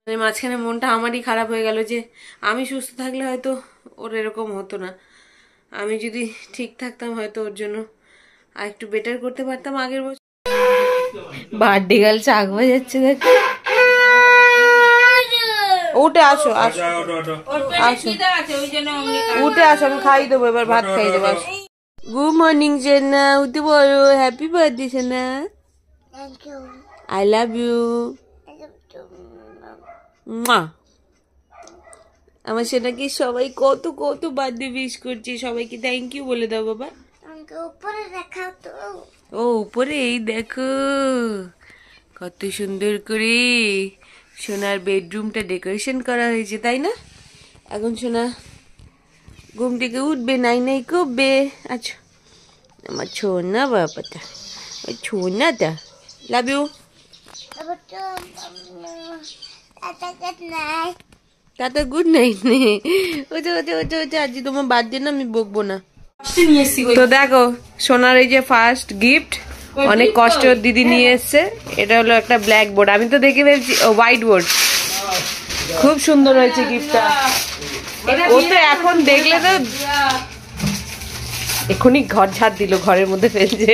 মানে মাঝখানে মনটা আমারই খারাপ হয়ে গেল যে আমি সুস্থ থাকলে হয়তো ওর এরকম হতো না। আমি যদি ঠিক থাকতাম হয়তো ওর জন্য আর একটু বেটার করতে পারতাম আগের বছর। বার্থডে গার্ল চাক বাজাচ্ছে দেখো। উঠে আসো আসো আসো, উঠে আসো, আমি খাই দেবো এবার, ভাত খাই দেবো। গুড মর্নিং সোনা, উঠে বলো হ্যাপি বার্থডে সোনা। I love you. আমার সেটাকে সবাই কত কত বার্থডে উইশ করছে, সবাইকে থ্যাংক ইউ বলে দাও বাবা। ও উপরে এই দেখো কত সুন্দর করে সোনার বেডরুমটা ডেকোরেশন করা হয়েছে, তাই না? এখন সোনা ঘুম থেকে উঠবে, নাই নাই করবে। আচ্ছা আমার ছোনা বাবাটা, ওই ছোনাটা, love you. Tata good night. ওটা ওটা ওটা ওটা আজ তোমার বার্থডে না, আমি বকবো না। তো দেখো সোনার এই যে ফার্স্ট গিফট, অনেক কষ্ট দিদি নিয়ে এসছে। এটা হলো একটা ব্ল্যাক বোর্ড, আমি তো দেখে ভেবেছি হোয়াইট বোর্ড। খুব সুন্দর হয়েছে গিফটটা। ও তো এখন দেখলে তো এখনই ঘর ঝাড় দিল, ঘরের মধ্যে ফেলছে।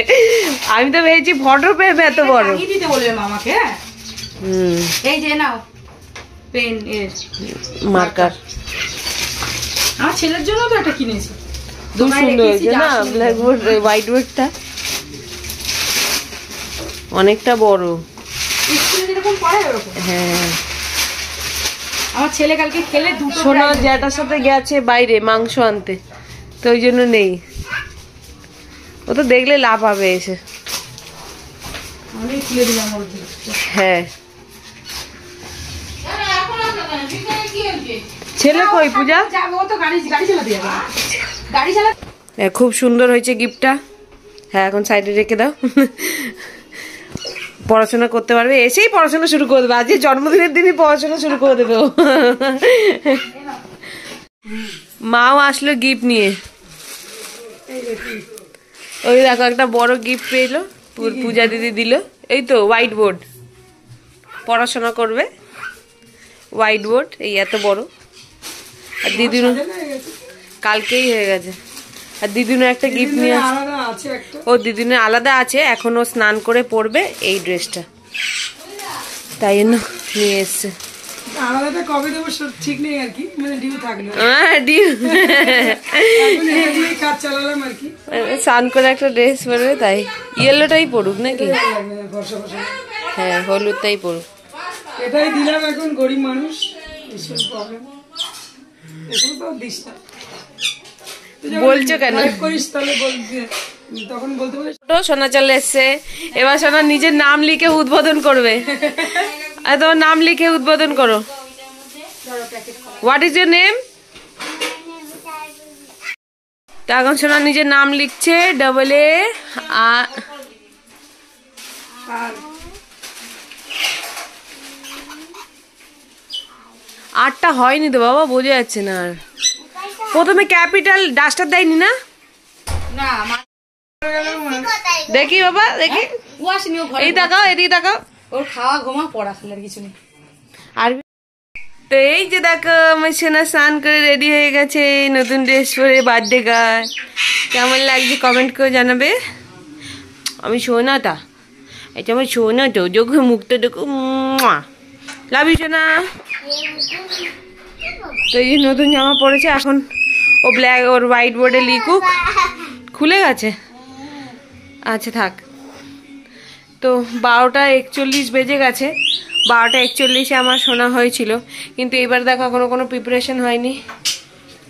আমি তো ভেবেছি ফটো পেবে এত বড়। এই যে নাও পেন এর মার্কার, আমার ছেলের জন্য তো এটা কিনেছি। খুব সুন্দর হয়েছে না ব্ল্যাক বোর্ড, হোয়াইট বোর্ডটা অনেকটা বড়। হ্যাঁ আমার ছেলে কালকে খেলে দুটো সোনা জ্যাটার সাথে গেছে বাইরে মাংস আনতে, তো ওই জন্য নেই। ও তো দেখলে লাভ হবে এসে। হ্যাঁ ছেলে কই পূজা? খুব সুন্দর হয়েছে গিফটটা। হ্যাঁ এখন সাইডে রেখে দাও, পড়াশোনা করতে পারবে, এসেই পড়াশোনা শুরু করে দেবে। আজ জন্মদিনের দিনই পড়াশোনা শুরু করে দেবে। মাও আসলো গিফট নিয়ে। ওই দেখো একটা বড় গিফট পেলো, পূজা দিদি দিল। এই তো হোয়াইট বোর্ড, পড়াশোনা করবে হোয়াইট বোর্ড, এই এত বড়। আর দিদির কালকেই হয়ে গেছে। আর দিদিনের একটা গিফট নিয়ে আছে, ও দিদিনের আলাদা আছে, এখনো স্নান করে পরবে এই ড্রেসটা, তাই জন্য নিয়ে এসছে। আলাদাটা কবে দেবো ঠিক নেই আর কি, মানে ডিউ থাকলো। স্নান করে একটা ড্রেস পরবে, তাই ইয়েলোটাই পড়ুক নাকি? হ্যাঁ হলুদটাই পড়ুক। এটাই দিলাম, এখন গরিব মানুষ ভীষণ প্রবলেম। এখন তো দিস না, বলছো কেন? করিস তাহলে তখন বলতে পারিস। সোনা চলে এসছে, এবার সোনা নিজের নাম লিখে উদ্বোধন করবে। আর তোমার নাম লিখে উদ্বোধন করো। What is your name? এখন সোনা নিজের নাম লিখছে, AA আটটা হয়নি তো বাবা, বোঝা যাচ্ছে না। আর প্রথমে ক্যাপিটাল ডাস্টার দেয়নি না? দেখি বাবা দেখি, এই তাকাও এদিকে তাকাও। ওর খাওয়া ঘুমা পড়াশোনার কিছু নেই। আর তো এই যে দেখো আমার সোনা স্নান করে রেডি হয়ে গেছে, নতুন ড্রেস পরে বার্থডে গার্ল। কেমন লাগছে কমেন্ট করে জানাবে। আমি সোনাটা, এটা আমার সোনাটা, যখন মুখটা দেখো লাভ ইউ সোনা। তো এই যে নতুন জামা পরেছে, এখন ও ব্ল্যাক ওর হোয়াইট বোর্ডে লিখুক। খুলে গেছে, আচ্ছা থাক। তো 12:41 বেজে গেছে। 12:41 আমার শোনা হয়েছিল, কিন্তু এবার দেখো এখনো কোনো প্রিপারেশন হয়নি,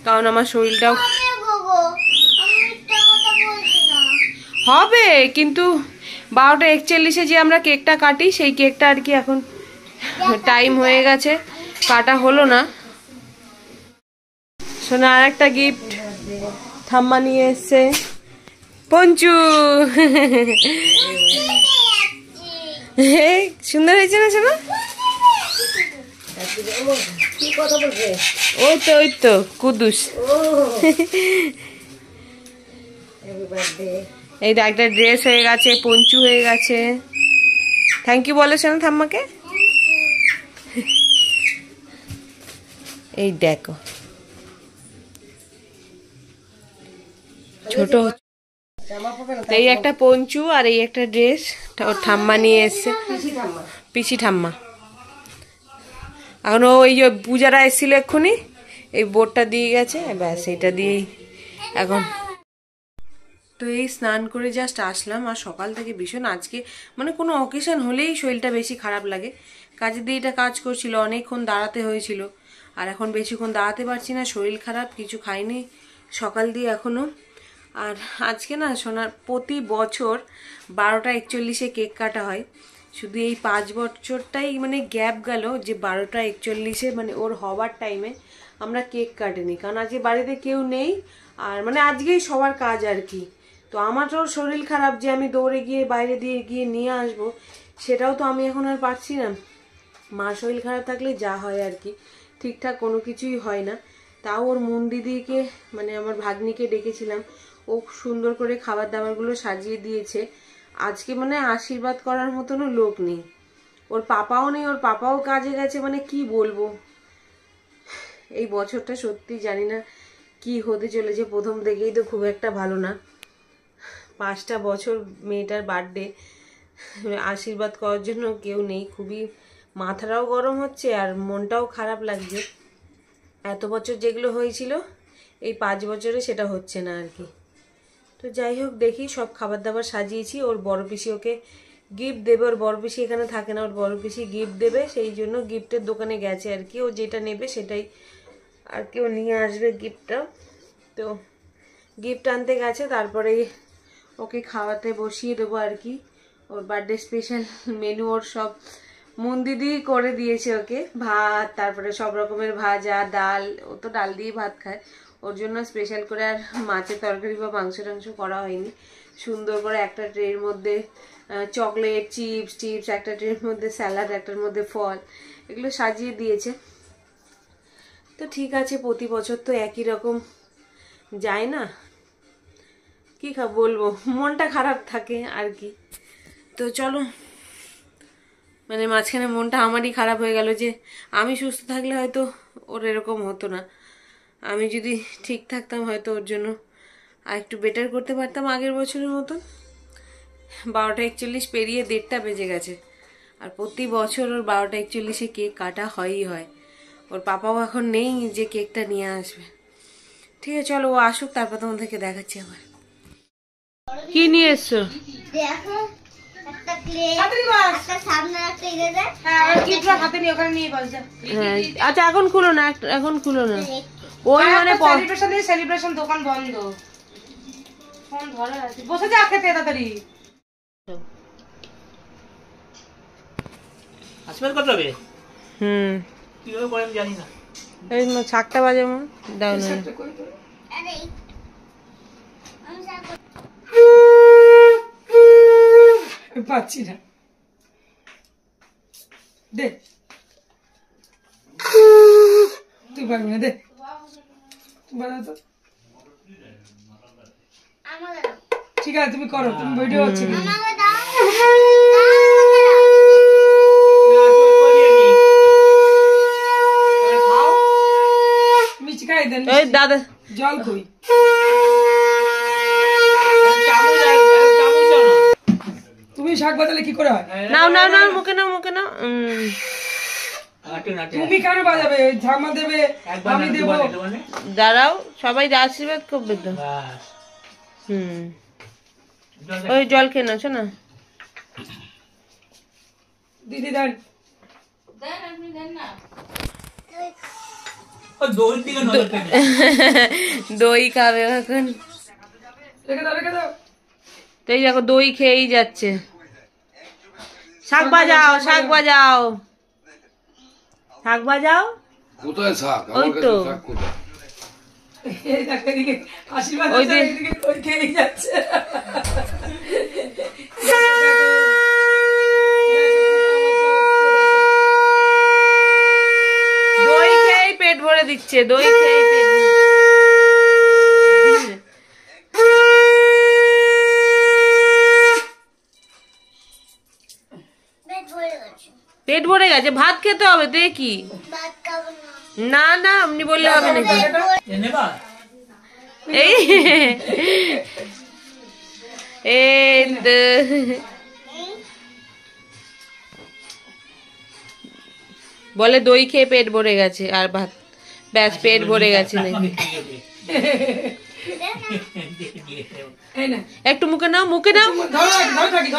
কারণ আমার শরীরটাও হবে। কিন্তু 12:41 যে আমরা কেকটা কাটি, সেই কেকটা আর কি এখন টাইম হয়ে গেছে, কাটা হলো না। শোনা আর একটা গিফট ঠাম্মা নিয়ে এসছে, পঞ্চু। সুন্দর হয়েছে না শোনা? ওই তো ওই তো কুদুস। এই তো একটা ড্রেস হয়ে গেছে, পঞ্চু হয়ে গেছে। থ্যাংক ইউ বলো শোনা ঠাম্মাকে। এই দেখো ছোট, এই একটা পঞ্চু আর এই একটা ড্রেস ওর ঠাম্মা নিয়ে এসছে, পিসি ঠাম্মা। এখন ওই যে পূজারা এসেছিল এক্ষুনি, এই বোর্ডটা দিয়ে গেছে, ব্যাস এইটা দিয়েই এখন। তো এই স্নান করে জাস্ট আসলাম, আর সকাল থেকে ভীষণ আজকে মানে কোনো অকেশন হলেই শরীরটা বেশি খারাপ লাগে। কাজের দিয়েটা কাজ করছিল, অনেকক্ষণ দাঁড়াতে হয়েছিল, আর এখন বেশিক্ষণ দাঁড়াতে পারছি না, শরীর খারাপ, কিছু খাইনি সকাল দিয়ে এখনও। আর আজকে না সোনার প্রতি বছর 12টা 41 কেক কাটা হয়, শুধু এই 5 বছরটাই মানে গ্যাপ গেল যে 12টা 41 মানে ওর হবার টাইমে আমরা কেক কাটিনি, কারণ আজকে বাড়িতে কেউ নেই, আর মানে আজকেই সবার কাজ আর কি। তো আমারও শরীর খারাপ যে আমি দৌড়ে গিয়ে বাইরে দিয়ে গিয়ে নিয়ে আসবো, সেটাও তো আমি এখন আর পারছি না। মার শরীর খারাপ থাকলে যা হয় আর কি, ঠিকঠাক কোনো কিছুই হয় না। তাও ওর মুন দিদিকে মানে আমার ভাগ্নিকে ডেকেছিলাম, ও সুন্দর করে খাবার দাবারগুলো সাজিয়ে দিয়েছে। আজকে মানে আশীর্বাদ করার মতনও লোক নেই, ওর পাপাও নেই, ওর পাপাও কাজে গেছে, মানে কি বলবো। এই বছরটা সত্যি জানি না কি হতে চলেছে, প্রথম থেকেই তো খুব একটা ভালো না। 5টা বছর মেয়েটার বার্থডে, আশীর্বাদ করার জন্য কেউ নেই, খুবই মাথাটাও গরম হচ্ছে আর মনটাও খারাপ লাগছে। এত বছর যেগুলো হয়েছিল এই 5 বছরে সেটা হচ্ছে না আর কি। তো যাই হোক দেখি, সব খাবার দাবার সাজিয়েছি, ওর বড় পিসি ওকে গিফট দেবে, ওর বড় পিসি এখানে থাকে না, ওর বড় পিসি গিফট দেবে, সেই জন্য গিফটের দোকানে গেছে আর কি। ও যেটা নেবে সেটাই আর কি ও নিয়ে আসবে গিফটটা। তো গিফট আনতে গেছে, তারপরে ওকে খাওয়াতে বসিয়ে দেবো আর কি। ওর বার্থডে স্পেশাল মেনু ওর সব মুন দিদি করে দিয়েছে ওকে, ভাত, তারপরে সব রকমের ভাজা, ডাল, ও তো ডাল দিয়ে ভাত খায়, ওর জন্য স্পেশাল করে আর মাছের তরকারি বা মাংস টাংস করা হয়নি। সুন্দর করে একটা ট্রের মধ্যে চকলেট, চিপস, একটা ট্রের মধ্যে স্যালাড, একটার মধ্যে ফল, এগুলো সাজিয়ে দিয়েছে। তো ঠিক আছে, প্রতি বছর তো একই রকম যায় না, কি বলবো, মনটা খারাপ থাকে আর কি। তো চলো, মানে মাঝখানে মনটা আমারই খারাপ হয়ে গেল যে আমি সুস্থ থাকলে হয়তো ওর এরকম হতো না, আমি যদি ঠিক থাকতাম হয়তো ওর জন্য আর একটু বেটার করতে পারতাম আগের বছরের মতন। 12টা 41 পেরিয়ে 1:30টা বেজে গেছে, আর প্রতি বছর ওর 12টা 41 কেক কাটা হয়ই হয়। ওর পাপাও এখন নেই যে কেকটা নিয়ে আসবে। ঠিক আছে চলো, ও আসুক, তারপর তোমাদেরকে দেখাচ্ছি আবার। কি নিয়ে এসছো? আচ্ছা এখন খুলো না, এখন খুলো না, ওই মানে সেলিব্রেশন দোকান বন্ধ, ফোন ধরে আছে, বসে যা খেতে তাড়াতাড়ি। আসবে কত হবে? কিভাবে করে আমি জানি না। এই ছাকটা বাজে মন দাও না, পাচ্ছি না, দে তুই পারবি না, দে বাজা তো। ঠিক আছে তুমি করো, তুমি ভিডিও হচ্ছে মিষ্টি খাই দেন, দাদা জল কই, তুমি শাক বাজালে কি করে হয়? নাও নাও নাও, মুখে নাও, মুখে নাও। তুমি কেন বাজাবে? ঝামা দেবে, আমি দেবো। দাঁড়াও, সবাই আশীর্বাদ করবে তো। ওই জল খেয়ে নাও না দিদি, দেন দই খাবে এখন, রেখে দাও, রেখে দাও। তো এই দেখো দই খেয়েই যাচ্ছে। শাক বাজাও, শাক বাজাও, শাক বাজাও। কোথায় শাক? ওই তো শাক কোথায়? এই দেখো এদিকে আশীর্বাদ, ওই যে এদিকে দই খেয়ে যাচ্ছে। দই খেয়েই পেট ভরে দিচ্ছে, দই খেয়েই পেট ভরে। পেট ভরে গেছে, ভাত খেতে হবে, দেখি না না আপনি বললে হবে নাকি নেবা এই এই বলে দই খেয়ে পেট ভরে গেছে আর ভাত ব্যাস পেট ভরে গেছে নাকি এই না একটু মুখে নাও মুখে নাও ধরে থাকি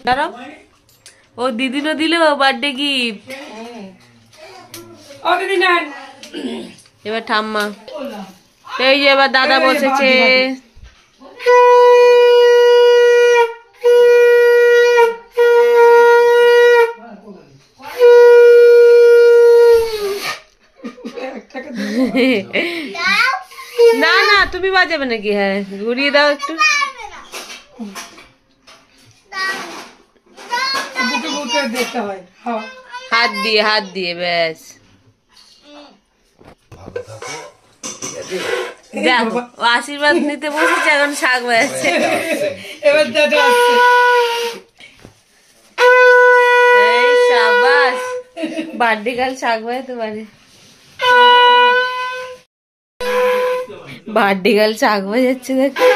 দাঁড়াও ও দিদিনও দিল বার্থডে গিফট ও দিদি নেন এবার ঠাম্মা এই যে এবার দাদা বসেছে না না তুমি বাজাবে নাকি হ্যাঁ ঘুরিয়ে দাও একটু বুকে বুকে দেখতে হয় হ্যাঁ হাত দিয়ে ব্যাস দেখো ও আশীর্বাদ নিতে বসেছে এখন শাক বাজাচ্ছে এবার দাদা আসছে এই শাবাশ বার্থডে গার্ল শাক বাজাতে পারে বার্থডে গার্ল শাক বাজাচ্ছে দেখো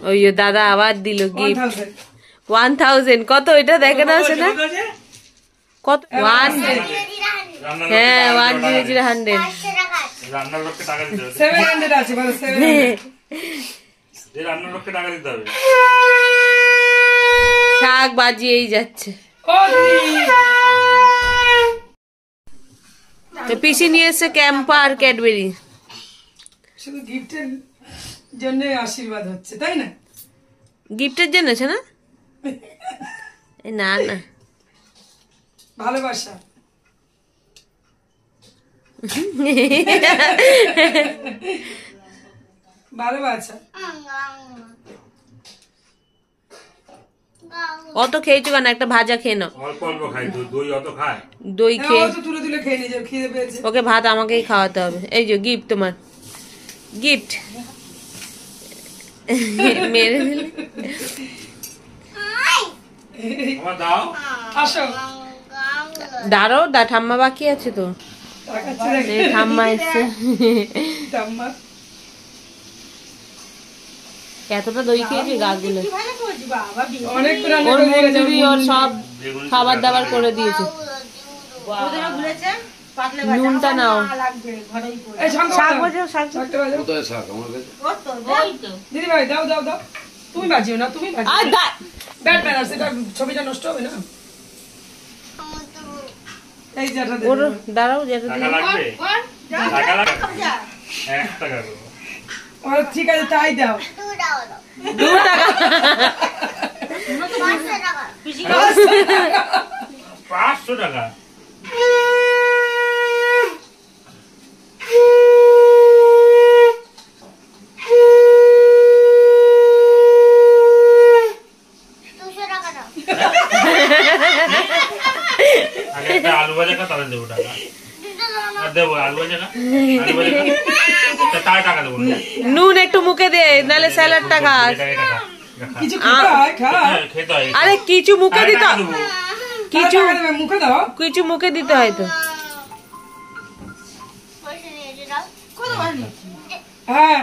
ওই দাদা আবার দিল গিফট 1000 কত এটা দেখে না আছে না কত 1 হ্যাঁ 100 রান্নার লোককে টাকা দিতে হবে 700 আছে বলো 700 এই রান্নার লোককে টাকা দিতে হবে শাক বাজিয়েই যাচ্ছে ও দিদি তো পিসি নিয়ে এসছে ক্যাম্পা আর ক্যাডবেরি শুধু গিফটের জন্য আশীর্বাদ হচ্ছে তাই না গিফটের জন্য আছে না না না ভালোবাসা ভালোবাসা অত খেয়েছো কেন একটা ভাজা খেয়ে নাও অল্প অল্প খাই দই অত খায় দই খেয়ে তুলে তুলে খেয়ে নিজে খিদে পেয়েছে ওকে ভাত আমাকেই খাওয়াতে হবে এই যে গিফট তোমার গিফট মেরে দিলে আমার দাও আসো দাঁড়াও ঠাম্মা বাকি আছে তো তাকাচ্ছি দেখে এই ঠাম্মা এসছে ঠাম্মা এতটা দই খেয়েছি গাগুলো অনেক রান্না ওর করে দিয়েছে। মন্দিরই ওর সব খাবার দাবার করে দিয়েছে নুনটা নাও এই শঙ্খ শাক বাজাও, বাজাও শাক শাকটা বাজাও। কোথায় শাক আমার কাছে দিদি ভাই দাও দাও দাও তুমি বাজিও না তুমি বাজিও আর ব্যাট ব্যানার সেটা ছবিটা নষ্ট হবে না এই যেটা ওর দাঁড়াও যেটা টাকা লাগবে টাকা লাগবে 1 টাকা দেবো ঠিক আছে তাই দাও 2 টাকা 500 টাকা আগে একটা আলু ভাজা খা তাহলে দেবো টাকা আর দেবো আলু ভাজা খা তাই টাকা দেবো না নুন একটু মুখে দে নালে স্যালাডটা খাস টাকা কিছু খেতে হয় খা খেতে হয় আরে কিছু মুখে দিতে টাকা দেবো। কিছু টাকা দেবে, মুখে দাও কিছু মুখে দিতে হয় তো হ্যাঁ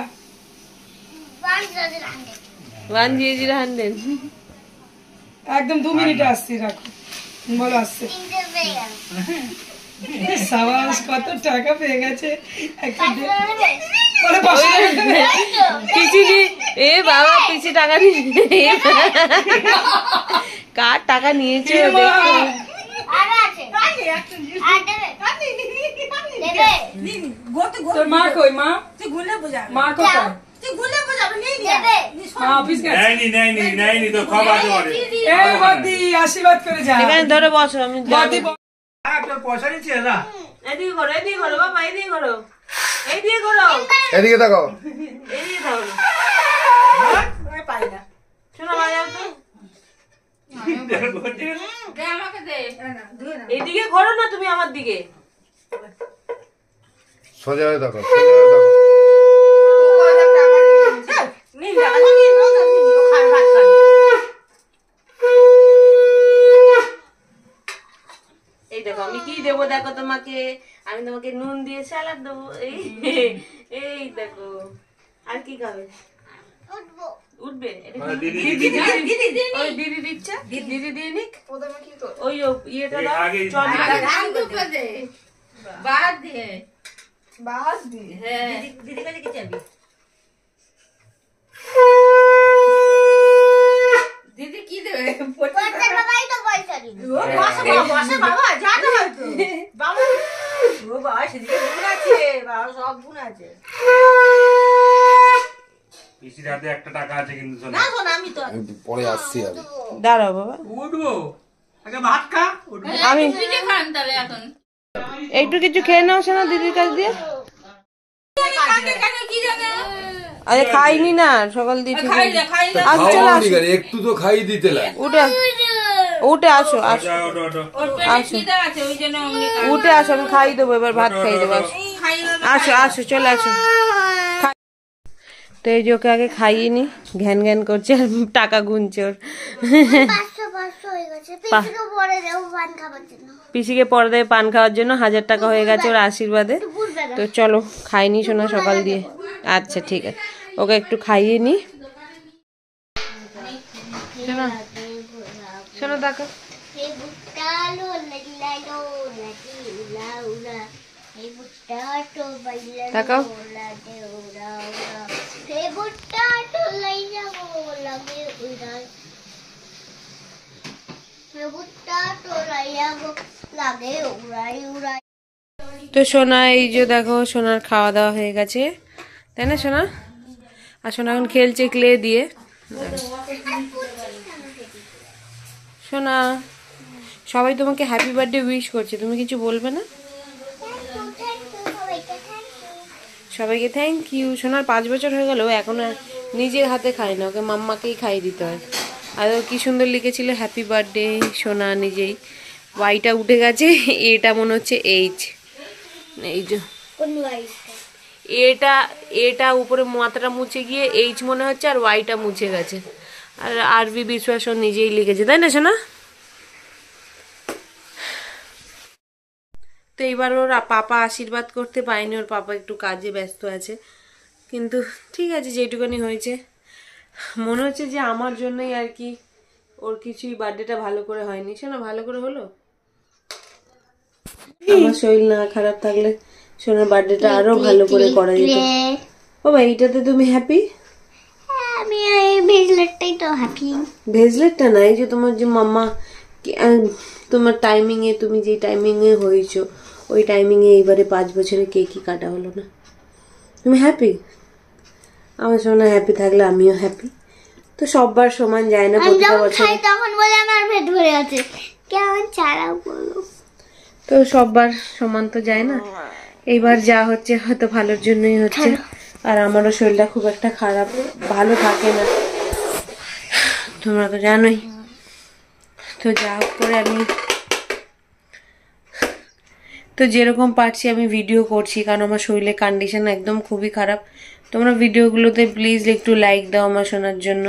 100 একদম 2 মিনিটে আসছি রাখো বলো আসছে সাবাস কত টাকা পেয়ে গেছে একটা বলে 500 টাকা দেবে। পিসি এ বাবা পিসি টাকা নিয়ে কার টাকা নিয়েছে ও দেখো তোর মা কই মা মা কোথায় মা অফিস গেছে নেয়নি তো খাবার দেবো এই বদি আশীর্বাদ করে যা এখানে ধরে বসো আমি বদি তোর পয়সা নিচ্ছি না এদিকে করো বাবা এদিকে করো এইদিকে করো এদিকে দেখো এদিকে ধরো শোনো বাজাও তো এদিকে করো না তুমি আমার দিকে সোজা হয়ে দেখো, সোজা হয়ে দেখো। এই দেখো আমি কি দেবো দেখো তোমাকে, আমি তোমাকে নুন দিয়ে স্যালাড দেবো। এই দেখো, আর কি খাবে? উঠবে ওই দিদি দিচ্ছে, দিদি দিয়ে নিক। ওই ইয়েটা দাও, দিদি কাছে কি চাবি? দিদি কি দেবে? পিসির হাতে একটা টাকা আছে কিন্তু শোনো। আমি পরে আসছি আমি। দাঁড়াও বাবা, উঠবো আগে ভাত খা, উঠবো। আমি একটু কিছু খেয়ে নাও শোনা দিদির কাছ দিয়ে। আরে খাইনি না, সকাল দিয়েছি। আচ্ছা চলে আসো, একটু তো খাই দিতে লাগে। উঠে উঠে আসো, আসো ওঠো, ওঠো। আসো, উঠে আসো, আমি খাই দেবো এবার, ভাত খাই দেবো। আসো আসো চলে আসো। তো এই যে ওকে আগে খাইয়ে নি, ঘ্যান ঘ্যান করছে আর টাকা গুনছে ওর। পিসিকে পরে দেবে পান খাওয়ার জন্য, 1000 টাকা হয়ে গেছে ওর আশীর্বাদে। তো চলো খাইনি শোনা সকাল দিয়ে। আচ্ছা ঠিক আছে, ওকে একটু খাইয়ে নি। শোনো শোনো দেখো, তাকাও। তো সোনা এই যে দেখো, সোনার খাওয়া দাওয়া হয়ে গেছে তাই না সোনা? আর সোনা এখন খেলছে ক্লে দিয়ে। সোনা সবাই তোমাকে হ্যাপি বার্থডে উইশ করছে, তুমি কিছু বলবে না? সবাইকে থ্যাংক ইউ। সোনার 5 বছর হয়ে গেল, এখন আর নিজের হাতে খায় না, ওকে মাম্মাকেই খাইয়ে দিতে হয়। আর ও কি সুন্দর লিখেছিল হ্যাপি বার্থডে সোনা নিজেই। ওয়াইটা উঠে গেছে, এটা মনে হচ্ছে এইচ। এই যে এটা উপরে মাথাটা মুছে গিয়ে এইচ মনে হচ্ছে, আর ওয়াইটা মুছে গেছে। আর আরবি বিশ্বাস ও নিজেই লিখেছে তাই না সোনা? তো এইবার ওর পাপা আশীর্বাদ করতে পারেনি, ওর পাপা একটু কাজে ব্যস্ত আছে। কিন্তু ঠিক আছে, যেটুকুনি হয়েছে। মনে হচ্ছে যে আমার জন্যই আর কি ওর কিছুই বার্থডেটা ভালো করে হয়নি। শোনা ভালো করে হলো? আমার শরীর না খারাপ থাকলে সোনার বার্থডেটা আরো ভালো করে করা যেত। বাবা এইটাতে তুমি হ্যাপি? আমি এই ভেজলেটটাই তো হ্যাপি। ভেজলেটটা না, এই যে তোমার যে মাম্মা তোমার টাইমিং এ, তুমি যে টাইমিং এ হয়েছো ওই টাইমিং এ এইবারে 5 বছরে কেকই কাটা হলো না। তুমি হ্যাপি? আমার সোনা হ্যাপি থাকলে আমিও হ্যাপি। তো সববার সমান যায় না, প্রতিটা বছর তখন বলে আমার পেট ভরে আছে, কেমন চালাও বলো। তো সববার সমান তো যায় না, এইবার যা হচ্ছে হয়তো ভালোর জন্যই হচ্ছে। আর আমারও শরীরটা খুব একটা খারাপ, ভালো থাকে না, তোমরা তো জানোই। তো যা হোক করে আমি তো যেরকম পারছি আমি ভিডিও করছি, কারণ আমার শরীরের কন্ডিশন একদম খুবই খারাপ। তোমরা ভিডিওগুলোতে প্লিজ একটু লাইক দাও আমার সোনার জন্য,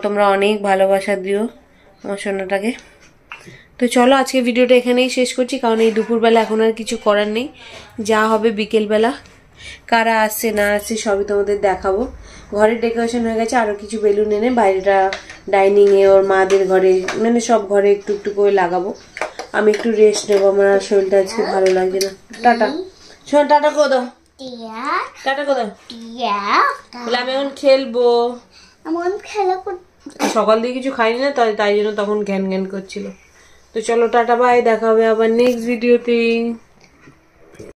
তোমরা অনেক ভালোবাসা দিও আমার সোনাটাকে। তো চলো আজকে ভিডিওটা এখানেই শেষ করছি, কারণ এই দুপুরবেলা এখন আর কিছু করার নেই, যা হবে বিকেলবেলা। কারা আসছে না আসছে সবই তোমাদের দেখাবো। ঘরের ডেকোরেশন হয়ে গেছে, আরো কিছু বেলুন এনে বাইরেটা ডাইনিং এ, ওর মাদের ঘরে, মানে সব ঘরে একটু একটু করে লাগাবো। আমি একটু রেস্ট নেবো, আমার আর শরীরটা আজকে ভালো লাগছে না। টাটা শোন, টাটা করে দাও, টাটা করে দাও। বলে আমি এখন খেলবো, সকাল দিয়ে কিছু খাইনি না, তাই জন্য তখন ঘ্যান ঘ্যান করছিল। তো চলো টাটা বাই, দেখা হবে আবার নেক্সট ভিডিওতে।